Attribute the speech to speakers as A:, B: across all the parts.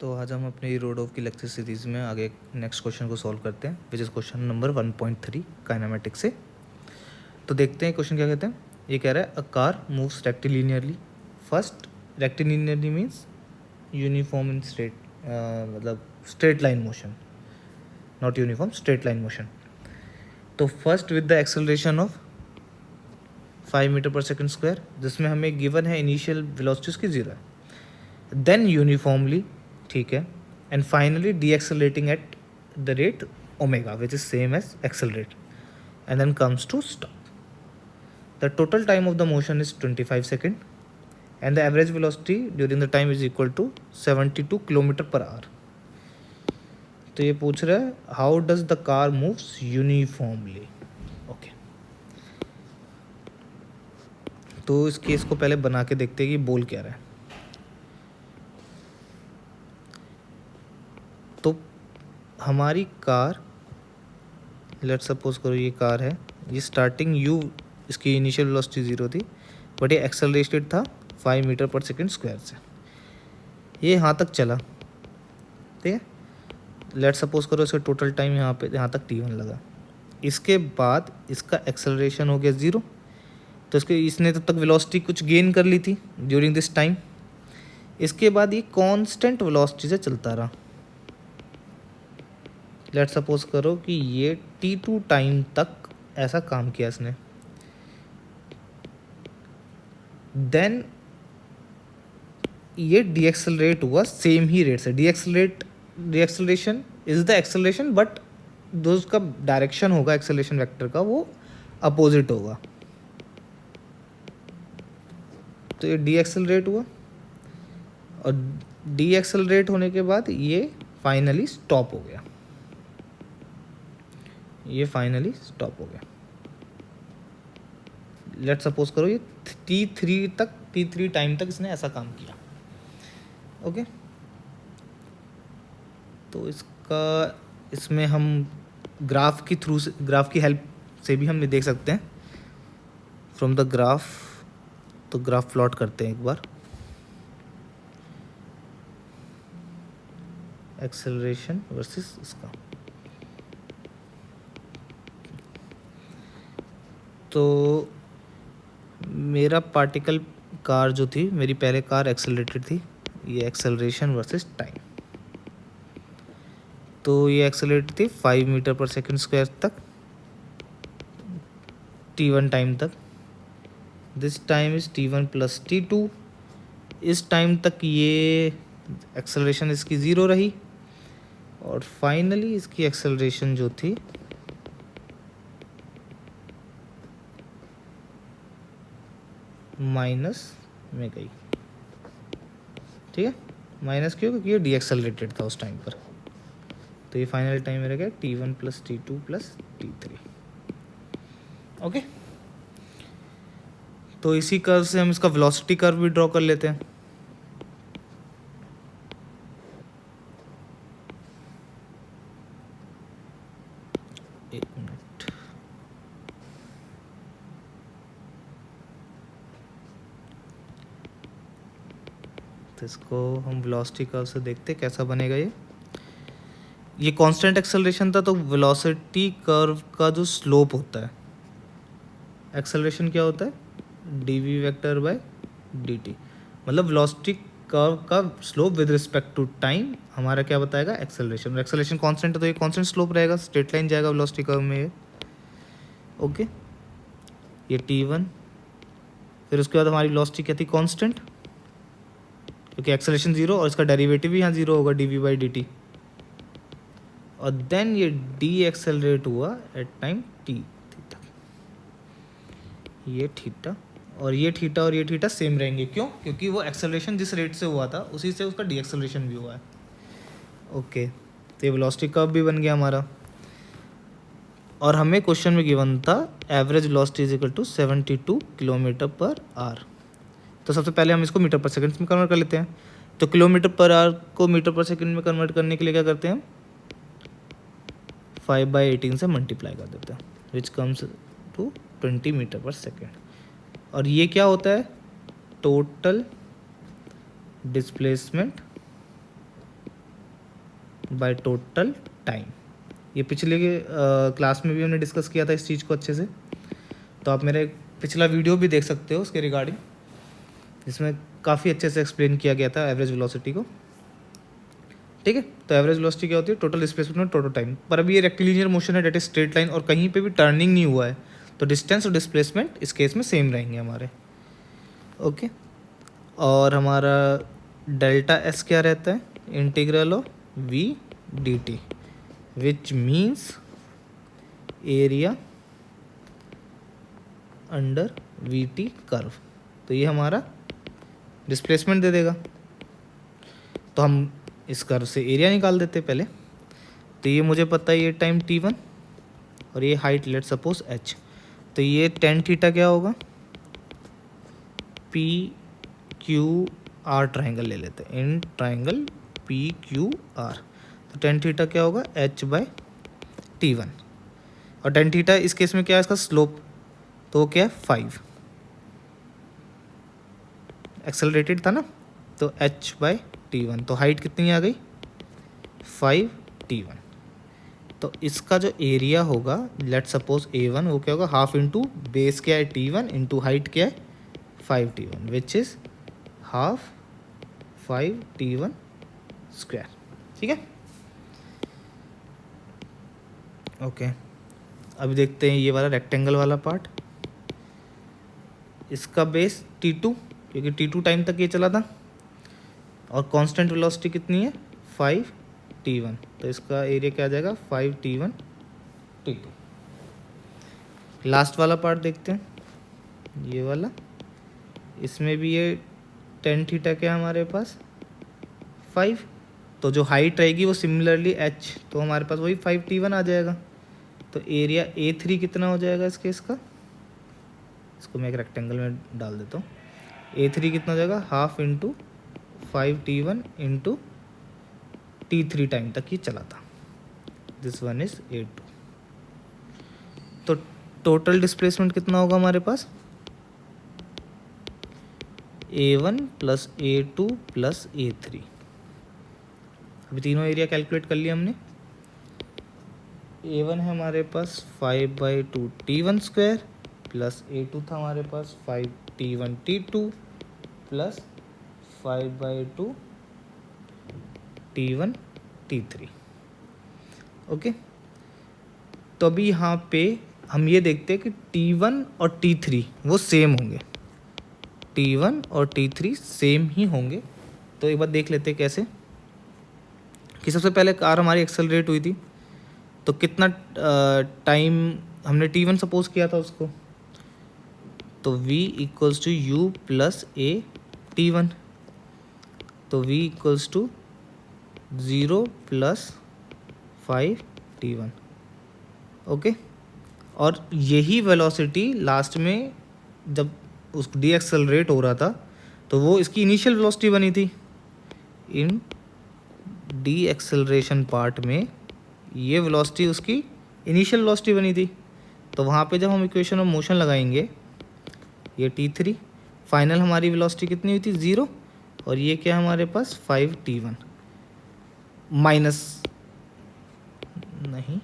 A: तो आज हम अपनी रोड ऑफ की लेक्चर सीरीज़ में आगे नेक्स्ट क्वेश्चन को सॉल्व करते हैं, which is question number 1.3 kinematics से। तो देखते हैं क्वेश्चन क्या कहते हैं। ये कह रहा है a car moves rectilinearly. First, rectilinearly means uniform in straight, मतलब straight line motion, not uniform, straight line motion. तो first with the acceleration of 5 meter per second square, जिसमें हमें गिवन है इनिशियल वेलोसिटीज की 0 है। देन यूनिफॉर्मली, ठीक है, and finally decelerating at the rate omega which is same as accelerate, and then comes to stop. The total time of the motion is 25 seconds and the average velocity during the time is equal to 72 kilometre per hour. तो ये पूछ रहा है how does the car moves uniformly. Okay, तो इस case को पहले बना के देखते हैं कि बोल क्या रहा है. तो हमारी कार, लेट सपोज करो ये कार है, ये स्टार्टिंग यू, इसकी इनिशियल वेलोसिटी 0 थी, बट ये एक्सेलरेटेड था 5 मीटर पर सेकेंड स्क्वायर से. ये यहाँ तक चला, ठीक है. लेट सपोज करो इसका टोटल टाइम यहाँ तक t1 लगा. इसके बाद इसका एक्सेलरेशन हो गया 0. तो इसने तब तक वेलोसिटी कुछ गेन कर ली थी ड्यूरिंग दिस टाइम. इसके बाद ये कांस्टेंट वेलोसिटी से चलता रहा. लेट सपोज करो कि ये t2 टाइम तक ऐसा काम किया इसने. देन ये डीएक्सेलरेट हुआ सेम ही रेट से. Deceleration is the acceleration, but जो उसका डायरेक्शन होगा एक्सेलरेशन वेक्टर का वो अपोजिट होगा. तो ये डीएक्सेलरेट हुआ और डीएक्सेलरेट होने के बाद ये फाइनली स्टॉप हो गया. ये फाइनली स्टॉप हो गया. लेट सपोज करो ये t3 टाइम तक इसने ऐसा काम किया. ओके, तो इसमें हम ग्राफ की हेल्प से भी हम देख सकते हैं फ्रॉम द ग्राफ. तो ग्राफ प्लॉट करते हैं एक बार. एक्सेलरेशन वर्सेस इसका. तो मेरा पार्टिकल कार जो थी, मेरी पहले कार एक्सेलरेटेड थी. ये एक्सेलरेशन वर्सेस टाइम. तो ये एक्सेलरेट थी 5 मीटर पर सेकेंड स्क्वायर तक, t1 टाइम तक. This time is t1 plus t2. इस टाइम तक ये एक्सेलरेशन इसकी 0 रही और फाइनली इसकी एक्सेलरेशन जो थी माइनस में गई. ठीक है, माइनस क्यों? क्योंकि ये डीएक्सेलरेटेड था उस टाइम पर. तो ये फाइनल टाइम मेरा क्या, t1 plus t2 plus t3. Okay, तो इसी कर्व से हम इसका वेलोसिटी कर्व भी ड्रॉ कर लेते हैं. एक मिनट. तो इसको हम वेलोसिटी कर्व से देखते हैं कैसा बनेगा. ये कांस्टेंट एक्सेलरेशन था, तो वेलोसिटी कर्व का जो स्लोप होता है, एक्सेलरेशन क्या होता है, dv वेक्टर बाय dt. मतलब वेलोसिटी कर्व का slope with respect to time हमारा क्या बताएगा, एक्सेलरेशन. एक्सेलरेशन कांस्टेंट है तो ये कांस्टेंट स्लोप रहेगा, स्ट्रेट लाइन जाएगा वेलोसिटी कर्व में ये. ओके, ये t1. फिर उसके बाद हमारी वेलोसिटी क्या थी, कांस्टेंट, क्योंकि एक्सेलरेशन 0 और इसका डेरिवेटिव भी यहाँ 0 होगा, dv बाई dt. और देन ये डी एक्सेलरेट हुआ एट टाइम t तक. ये थीटा और ये थीटा और ये थीटा सेम रहेंगे. क्यों? क्योंकि वो एक्सेलरेशन जिस रेट से हुआ था उसी से उसका डी एक्सेलरेशन भी हुआ है. ओके, तो ये वेलोसिटी कर्व भी बन गया हमारा. और हमें क्वेश्चन में गिवन था average velocity is equal to 72 kilometre per hour. तो सबसे पहले हम इसको मीटर पर सेकेंड में कन्वर्ट कर लेते हैं. तो किलोमीटर पर आवर को मीटर पर सेकेंड में कन्वर्ट करने के लिए क्या करते हैं, 5/18 से मल्टीप्लाई कर देते हैं, which comes to 20 metre per second. और ये क्या होता है, total displacement by total time. ये पिछले क्लास में भी हमने डिस्कस किया था इस चीज़ को अच्छे से, तो आप मेरे पिछला वीडियो भी देख सकते हो उसके रिगार्डिंग, जिसमें काफ़ी अच्छे से एक्सप्लेन किया गया था एवरेज वेलोसिटी को। ठीक है, तो एवरेज वेलोसिटी क्या होती है? टोटल डिस्प्लेसमेंट में टोटल टाइम। पर अभी ये रेक्टिलिनियर मोशन है, डेट इज स्ट्रेट लाइन, और कहीं पे भी टर्निंग नहीं हुआ है, तो डिस्टेंस और डिस्प्लेसमेंट इस केस में सेम रहेंगे हमारे। ओके, और हमारा डेल्टा एस क्या रहता है? Integral of V D T, which means area under V T curve. तो ये हमारा डिस्प्लेसमेंट दे देगा, तो हम इस कर्व से एरिया निकाल देते पहले। तो ये मुझे पता है, ये टाइम t1 और ये हाइट लेट सपोज h। तो ये टेन थीटा क्या होगा? पी क्यू आर ट्राइंगल ले लेते हैं, in triangle P Q R. तो टेन थीटा क्या होगा? h बाय t1, और टेन थीटा इस केस में क्या है? इसका स्लोप, तो वो क्या है? 5। एक्सेलरेटेड था ना, तो h बाय t1, तो हाइट कितनी आ गई? 5t1। तो इसका जो एरिया होगा, लेट सपोज a1, वो क्या होगा? हाफ इंटू बेस क्या है? t1 इंटू हाइट क्या है? 5t1, which is half 5t1 square. ठीक है, ओके। अभी देखते हैं ये वाला रेक्टेंगल वाला पार्ट। इसका बेस t2, क्योंकि t2 टाइम तक ये चला था, और कांस्टेंट वेलोसिटी कितनी है? 5t1, तो इसका एरिया क्या आ जाएगा? 5t1 t2। लास्ट वाला पार्ट देखते हैं, ये वाला। इसमें भी ये टेन थीटा क्या है हमारे पास? 5। तो जो हाइट रहेगी वो सिमिलरली h, तो हमारे पास वही 5t1 आ जाएगा। तो एरिया A3 कितना हो जाएगा इसके? इसको मैं एक रेक्टेंगल में डाल देता हूँ। A3 कितना हो जाएगा? Half into 5t1 into t3 time तक ही चला था। This one is A2। तो टोटल डिस्प्लेसमेंट कितना होगा हमारे पास? A1 plus A2 plus A3। अभी तीनों एरिया कैलकुलेट कर लिया हमने। A1 है हमारे पास 5/2 t1 स्क्वायर, प्लस A2 था हमारे पास 5t1 t2 plus 5/2 t1 t3। Okay, तो अभी यहाँ पे हम ये देखते हैं कि t1 और t3 वो सेम होंगे, t1 और t3 सेम ही होंगे। तो एक बार देख लेते हैं कैसे। कि सबसे पहले कार हमारी एक्सेलरेट हुई थी, तो कितना टाइम हमने t1 सपोज किया था उसको, तो v equals to u plus a t1, तो v equals to 0 plus 5t1। Okay, और यही वेलोसिटी लास्ट में जब उस डी एक्सेलरेट हो रहा था, तो वो इसकी इनिशियल वेलोसिटी बनी थी। इन डी एक्सेलरेशन पार्ट में ये वेलोसिटी उसकी इनिशियल वेलोसिटी बनी थी। तो वहाँ पे जब हम इक्वेशन ऑफ मोशन लगाएंगे, ये t3, फाइनल हमारी वेलोसिटी कितनी हुई थी? 0, और ये क्या हमारे पास? 5t1 माइनस, नहीं,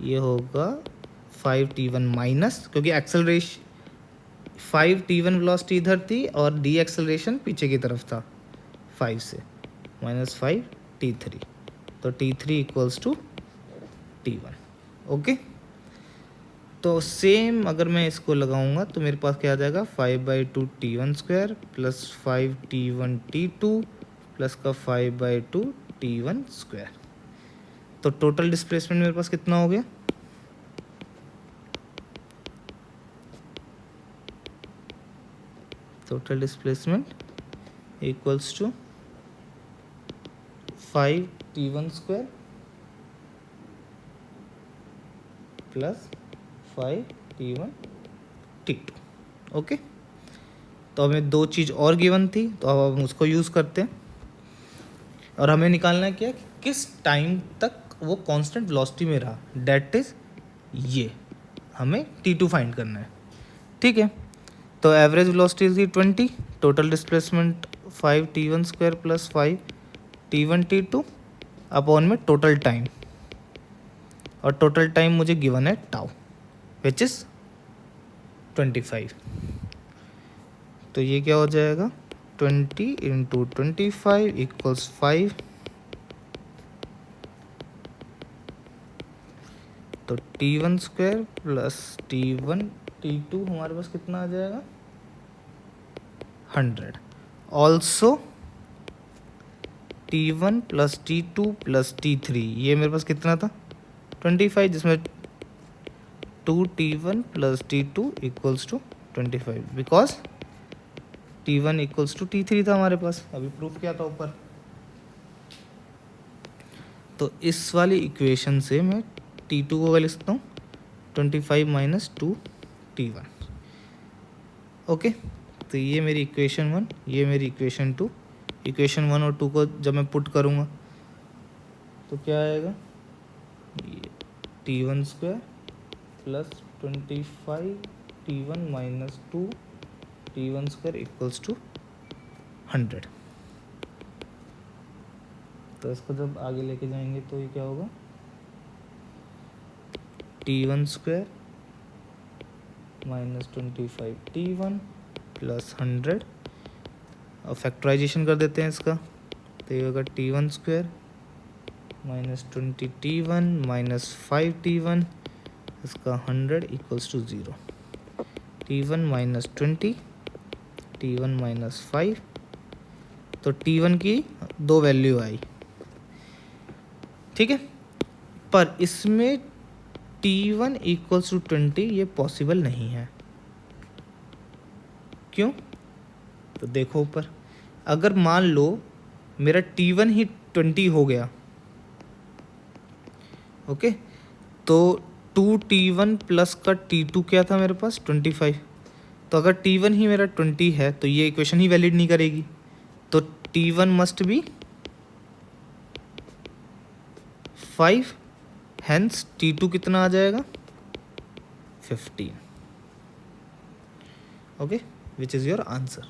A: ये होगा 5t1 माइनस, क्योंकि एक्सेलरेशन 5t1 वेलोसिटी इधर थी और डी एक्सेलरेशन पीछे की तरफ था 5 से, माइनस 5t3, तो t3 equals to t1। Okay, तो सेम अगर मैं इसको लगाऊंगा तो मेरे पास क्या आ जाएगा? 5/2 t1 square plus 5t1 t2 plus का 5/2 t1 स्क्वायर। तो टोटल डिस्प्लेसमेंट मेरे पास कितना हो गया? Total displacement equals to 5t1 square plus 5t1 t2। Okay, तो हमें दो चीज़ और गिवन थी, तो अब हम उसको यूज़ करते हैं, और हमें निकालना है क्या? कि किस टाइम तक वो कांस्टेंट वेलोसिटी में रहा, डेट इज ये हमें t2 फाइंड करना है। ठीक है, तो एवरेज वेलोसिटी थी 20, total displacement 5t1 square plus 5t1 t2 upon में टोटल टाइम, और टोटल टाइम मुझे गिवन है टाउ विच इज़ 25। तो ये क्या हो जाएगा 20 इंटू 25 इक्वल्स 5। तो T1 square plus T1 T2 हमारे पास कितना आ जाएगा 100। Also T1 plus T2 plus T3 ये मेरे पास कितना था 25, जिसमें 2T1 plus T2 equals to 25 because T1 equals to T3 था हमारे पास, अभी प्रूफ किया था ऊपर। तो इस वाली इक्वेशन से मैं T2 को क्या लिख सकता हूँ 25 माइनस 2T1। ओके, तो ये मेरी इक्वेशन 1, ये मेरी इक्वेशन 2। इक्वेशन 1 और 2 को जब मैं पुट करूँगा तो क्या आएगा T1 square plus 25 T1 minus 2 T1 square equals to 100। तो इसको जब आगे लेके जाएंगे तो ये क्या होगा T1 square minus 25 T1 plus 100। अब फैक्टराइजेशन कर देते हैं इसका, तो ये होगा T1 square minus 20 T1 minus 5 T1 इसका 100 equals to 0। T1 minus 20 T1 minus 5, तो T1 की 2 वैल्यू आई, ठीक है। पर इसमें T1 इक्वल्स टू 20 ये पॉसिबल नहीं है। क्यों? तो देखो ऊपर, अगर मान लो मेरा T1 ही 20 हो गया, ओके, तो 2T1 प्लस का T2 क्या था मेरे पास 25। तो अगर T1 ही मेरा 20 है तो ये इक्वेशन ही वैलिड नहीं करेगी, तो T1 must be 5, hence T2 कितना आ जाएगा 15। Okay, which is your answer.